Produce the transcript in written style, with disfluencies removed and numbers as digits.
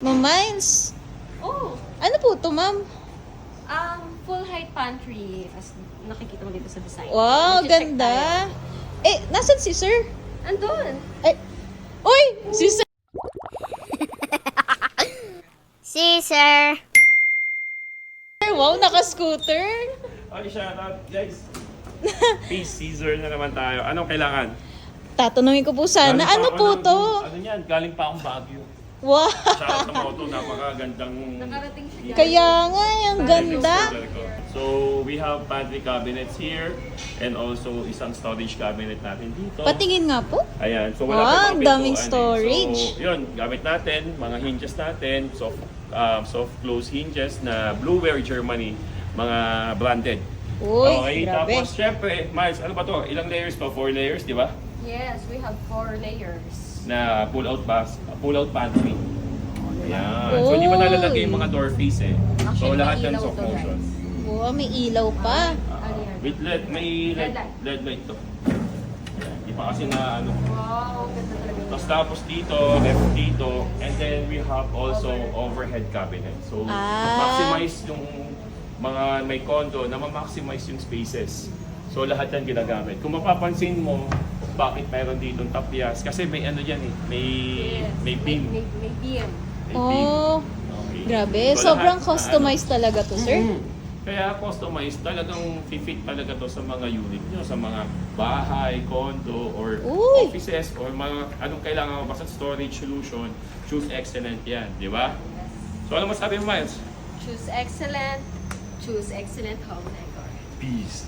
Ma'am Miles, Oh, ano po to, ma'am? full height pantry. As nakikita mo dito sa design. Wow, Mag-check ganda. tayo. Eh, nasan si sir? Andun. Ay, uy, si sir. Caesar. Wow, naka-scooter. Okay, shout out guys. Peace, Caesar na naman tayo. Anong kailangan? Tatanungin ko po sana, Galing pa ano ako po ng- to? Ano yan? Galing pa akong Baguio. Wow, Shout out ng moto, napakagandang... Nakarating siya. kaya nga, ang ganda. So, we have pantry cabinets here and also isang storage cabinet natin dito. Patingin nga po. Ayan, so Wow, wala pa ang mga daming pintuan storage. So, yun, gamit natin, mga hinges natin, soft close hinges na Blueware Germany, mga branded. Uy, Okay, grabe. tapos syempre, Miles, ano ba to? Ilang layers to? 4 layers, di ba? Yes, we have 4 layers. Na pull-out pantry. Ayan. So, hindi pa Uy. nalalagay yung mga door face eh. So, Actually, lahat may yan ilaw soft to, motion. Wow, may ilaw pa. Ano yan? With LED, may LED LED light to. Ayan. Hindi pa kasi na ano. Wow, ganda talaga. Tapos dito, left dito, and then we have also overhead cabinet. So, maximize yung mga may condo na ma-maximize yung spaces. So, lahat yan ginagamit. Kung mapapansin mo, bakit mayroon dito tapyas? Kasi may ano yan eh, may beam. May beam. May beam. Oh, Okay. grabe. So, Sobrang lahat na customized talaga to, sir. Kaya customized, talagang fit talaga to sa mga unit nyo, sa mga bahay, condo, or Uy! offices, or mga anong kailangan mo, basta storage solution, choose excellent yan, di ba? So ano masabi mo, Miles? Choose excellent home decor. Peace.